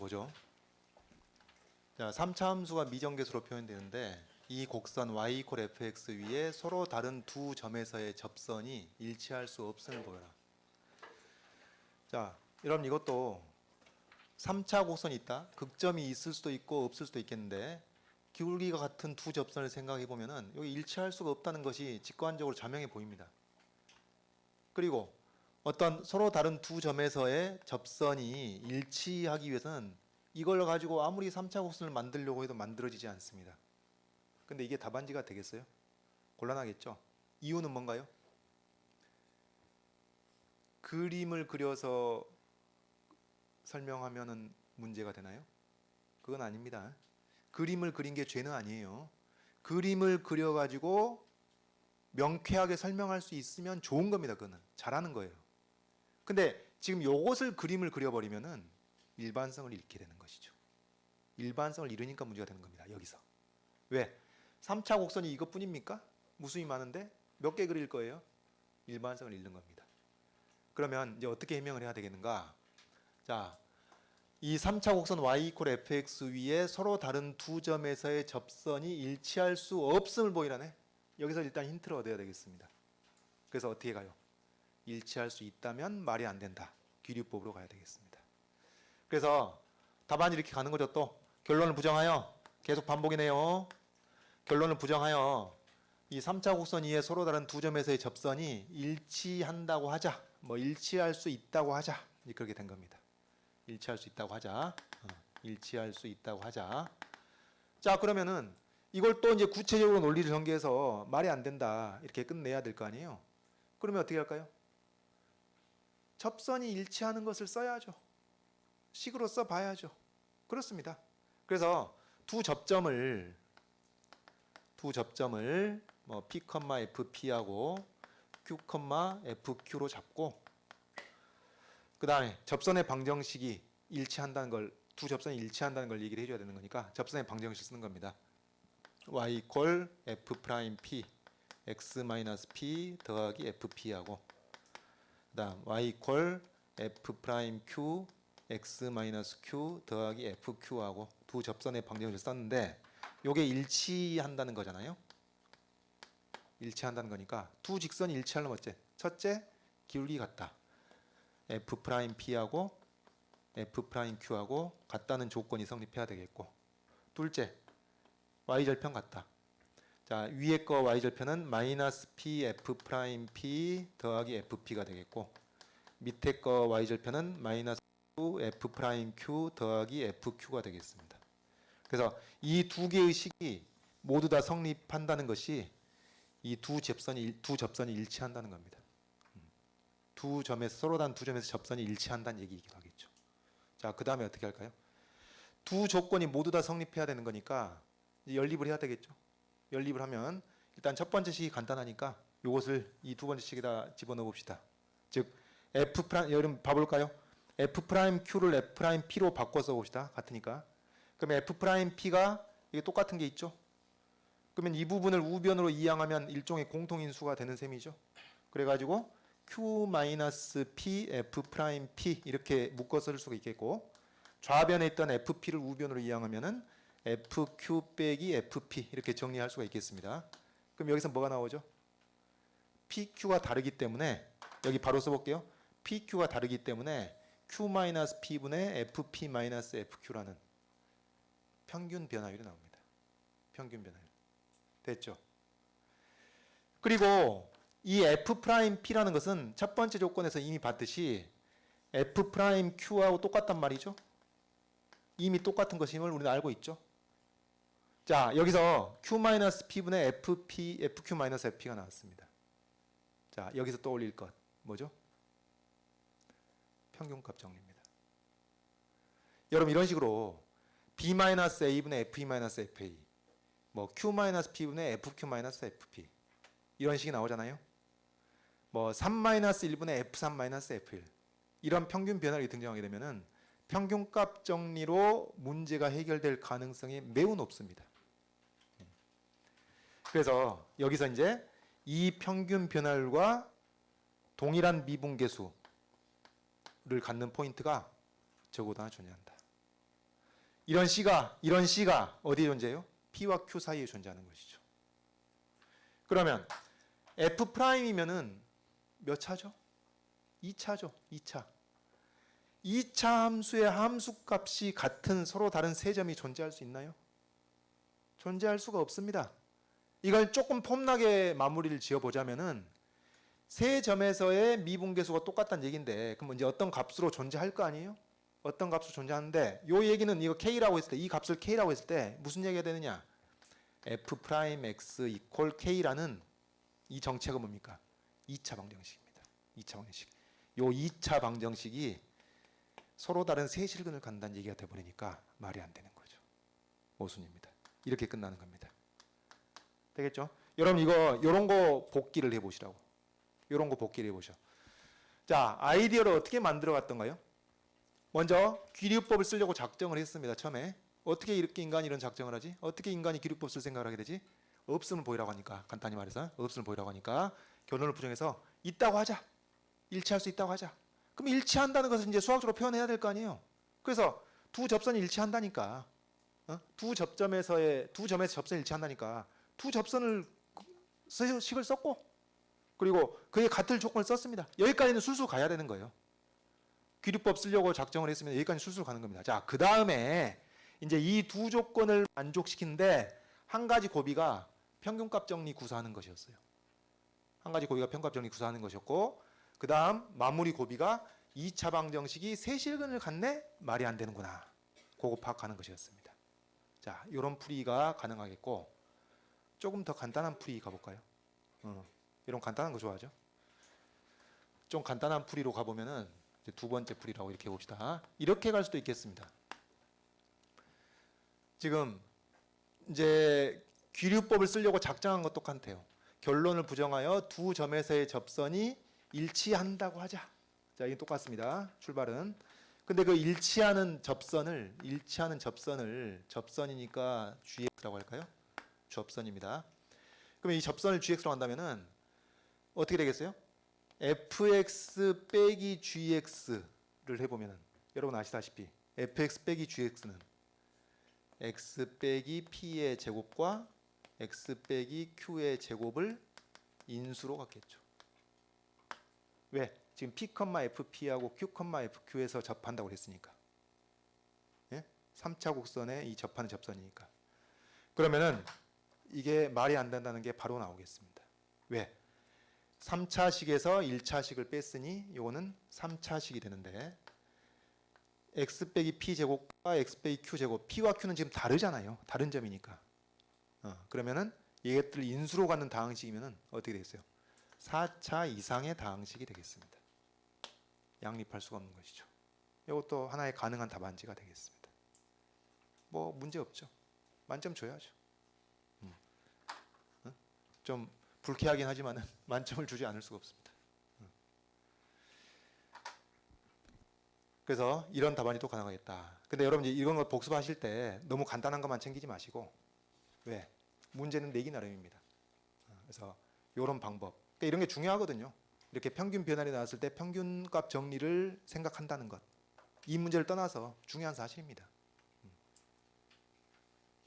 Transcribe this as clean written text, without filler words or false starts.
뭐죠? 자, 3차 함수가 미정계수로 표현되는데 이 곡선 y 이퀄 fx 위에 서로 다른 두 점에서의 접선이 일치할 수 없음을 보여라. 자, 여러분 이것도 3차 곡선이 있다. 극점이 있을 수도 있고 없을 수도 있겠는데 기울기가 같은 두 접선을 생각해 보면은 여기 일치할 수가 없다는 것이 직관적으로 자명해 보입니다. 그리고 어떤 서로 다른 두 점에서의 접선이 일치하기 위해서는 이걸 가지고 아무리 3차 곡선을 만들려고 해도 만들어지지 않습니다. 근데 이게 답안지가 되겠어요? 곤란하겠죠? 이유는 뭔가요? 그림을 그려서 설명하면은 문제가 되나요? 그건 아닙니다. 그림을 그린 게 죄는 아니에요. 그림을 그려가지고 명쾌하게 설명할 수 있으면 좋은 겁니다. 그거는 잘하는 거예요. 근데 지금 요것을 그림을 그려버리면은 일반성을 잃게 되는 것이죠. 일반성을 잃으니까 문제가 되는 겁니다. 여기서. 왜? 3차 곡선이 이것뿐입니까? 무수히 많은데 몇 개 그릴 거예요? 일반성을 잃는 겁니다. 그러면 이제 어떻게 해명을 해야 되겠는가? 자, 이 3차 곡선 y 이퀄 fx 위에 서로 다른 두 점에서의 접선이 일치할 수 없음을 보이라네. 여기서 일단 힌트를 얻어야 되겠습니다. 그래서 어떻게 가요? 일치할 수 있다면 말이 안 된다. 귀류법으로 가야 되겠습니다. 그래서 답안이 이렇게 가는 거죠. 또 결론을 부정하여 계속 반복이네요. 결론을 부정하여 이 3차 곡선 위에 서로 다른 두 점에서의 접선이 일치한다고 하자. 뭐 일치할 수 있다고 하자. 그렇게 된 겁니다. 일치할 수 있다고 하자. 일치할 수 있다고 하자. 자, 그러면은 이걸 또 이제 구체적으로 논리를 전개해서 말이 안 된다. 이렇게 끝내야 될 거 아니에요. 그러면 어떻게 할까요? 접선이 일치하는 것을 써야죠. 식으로 써봐야죠. 그렇습니다. 그래서 두 접점을 뭐 P, FP하고 Q, FQ로 잡고 그 다음에 접선의 방정식이 일치한다는 걸, 두 접선이 일치한다는 걸 얘기를 해줘야 되는 거니까 접선의 방정식 쓰는 겁니다. y 이퀄 F'P x-p 더하기 FP하고 그 다음 y 이퀄 F'Q x-q 더하기 FQ하고 두 접선의 방정식을 썼는데 요게 일치한다는 거잖아요. 일치한다는 거니까 두 직선이 일치하려면 어째? 첫째, 기울기 같다. F'P하고 F'Q하고 같다는 조건이 성립해야 되겠고 둘째, y절편 같다. 자, 위에 거 y절편은 마이너스 P F'P 더하기 FP가 되겠고 밑에 거 y절편은 마이너스 F'Q 더하기 FQ가 되겠습니다. 그래서 이 두 개의 식이 모두 다 성립한다는 것이 이 두 접선이 일치한다는 겁니다. 두 점에서 서로 다른 두 점에서 접선이 일치한다는 얘기이기도 하겠죠. 자, 그 다음에 어떻게 할까요? 두 조건이 모두 다 성립해야 되는 거니까 연립을 해야 되겠죠. 연립을 하면 일단 첫 번째 식이 간단하니까 이것을 이 두 번째 식에다 집어넣어 봅시다. 즉 F 프라임, 여러분 봐볼까요? F 프라임 Q를 F 프라임 P로 바꿔 써봅시다. 같으니까. 그러면 F 프라임 P가 이게 똑같은 게 있죠. 그러면 이 부분을 우변으로 이항하면 일종의 공통인수가 되는 셈이죠. 그래가지고 Q-P F 프라임 P 이렇게 묶어 쓸 수가 있겠고 좌변에 있던 FP를 우변으로 이항하면은 FQ 빼기 FP 이렇게 정리할 수가 있겠습니다. 그럼 여기서 뭐가 나오죠? PQ가 다르기 때문에 여기 바로 써볼게요. PQ가 다르기 때문에 Q-P분의 FP-FQ라는 평균 변화율이 나옵니다. 평균 변화율. 됐죠? 그리고 이 F'P라는 것은 첫 번째 조건에서 이미 봤듯이 F'Q하고 똑같단 말이죠. 이미 똑같은 것임을 우리는 알고 있죠. 자, 여기서 Q-P분의 FQ-FP가 나왔습니다. 자, 여기서 떠올릴 것 뭐죠? 평균값 정리입니다. 여러분 이런 식으로 B-A분의 F2-FA 뭐 Q-P분의 FQ-FP 이런 식이 나오잖아요. 뭐 3-1분의 F3-F1 이런 평균 변화율이 등장하게 되면은 평균값 정리로 문제가 해결될 가능성이 매우 높습니다. 그래서 여기서 이제 이 평균 변화율과 동일한 미분계수를 갖는 포인트가 저보다 존재한다. 이런 C가 어디에 존재해요? P와 Q 사이에 존재하는 것이죠. 그러면 F'이면은 몇 차죠? 2차죠. 2차. 2차 함수의 함수값이 같은 서로 다른 세 점이 존재할 수 있나요? 존재할 수가 없습니다. 이걸 조금 폼나게 마무리를 지어보자면은 세 점에서의 미분계수가 똑같다는 얘기인데 그럼 이제 어떤 값으로 존재할 거 아니에요? 어떤 값으로 존재하는데 요 얘기는 이거 K라고 했을 때 이 값을 K라고 했을 때 무슨 얘기가 되느냐? F'X 이퀄 K라는 이 정체가 뭡니까? 2차 방정식입니다. 2차 방정식. 요 2차 방정식이 서로 다른 세 실근을 갖는다는 얘기가 돼버리니까 말이 안 되는 거죠. 모순입니다. 이렇게 끝나는 겁니다. 되겠죠? 여러분 이거 요런 거 복기를 해보시라고. 요런 거 복기를 해보셔. 자, 아이디어를 어떻게 만들어 갔던가요? 먼저 귀류법을 쓰려고 작정을 했습니다. 처음에. 어떻게 이렇게 인간이 이런 작정을 하지? 어떻게 인간이 귀류법 쓸 생각을 하게 되지? 없음을 보이라고 하니까, 간단히 말해서 없음을 보이라고 하니까 결론을 부정해서 있다고 하자. 일치할 수 있다고 하자. 그럼 일치한다는 것을 이제 수학적으로 표현해야 될 거 아니에요. 그래서 두 접선이 일치한다니까. 두 점에서 접선이 일치한다니까. 두 접선을 식을 썼고 그리고 그에 같은 조건을 썼습니다. 여기까지는 술술 가야 되는 거예요. 귀류법 쓰려고 작정을 했으면 여기까지 술술 가는 겁니다. 자, 그 다음에 이제 이 두 조건을 만족시키는데 한 가지 고비가 평균값 정리 구사하는 것이었어요. 한 가지 고비가 평균값 정리 구사하는 것이었고 그 다음 마무리 고비가 2차 방정식이 세 실근을 갖네? 말이 안 되는구나. 그거 파악하는 것이었습니다. 자, 이런 풀이가 가능하겠고 조금 더 간단한 풀이 가볼까요? 이런 간단한 거 좋아하죠? 좀 간단한 풀이로 가보면은 이제 두 번째 풀이라고 이렇게 해봅시다. 이렇게 갈 수도 있겠습니다. 지금 이제 귀류법을 쓰려고 작정한 것 똑같아요. 결론을 부정하여 두 점에서의 접선이 일치한다고 하자. 자, 이게 똑같습니다. 출발은. 근데 그 일치하는 접선이니까 GX라고 할까요? 접선입니다. 그럼 이 접선을 GX로 한다면은 어떻게 되겠어요? fx 빼기 gx를 해보면은 여러분 아시다시피 fx 빼기 gx는 x 빼기 p의 제곱과 x 빼기 q의 제곱을 인수로 갖겠죠. 왜? 지금 p, fp하고 q, fq에서 접한다고 했으니까. 예? 3차 곡선에 이 접하는 접선이니까. 그러면은 이게 말이 안 된다는 게 바로 나오겠습니다. 왜? 3차식에서 1차식을 뺐으니 요거는 3차식이 되는데 x 빼기 p 제곱과 x 빼기 q 제곱, p와 q는 지금 다르잖아요. 다른 점이니까. 그러면은 얘들 인수로 갖는 다항식이면은 어떻게 되겠어요? 4차 이상의 다항식이 되겠습니다. 양립할 수가 없는 것이죠. 이것도 하나의 가능한 답안지가 되겠습니다. 뭐 문제 없죠. 만점 줘야죠. 좀 불쾌하긴 하지만 만점을 주지 않을 수가 없습니다. 그래서 이런 답안이 또 가능하겠다. 근데 여러분 이런 거 복습하실 때 너무 간단한 것만 챙기지 마시고 왜? 문제는 내기 나름입니다. 그래서 이런 방법. 그러니까 이런 게 중요하거든요. 이렇게 평균 변환이 나왔을 때 평균값 정리를 생각한다는 것. 이 문제를 떠나서 중요한 사실입니다.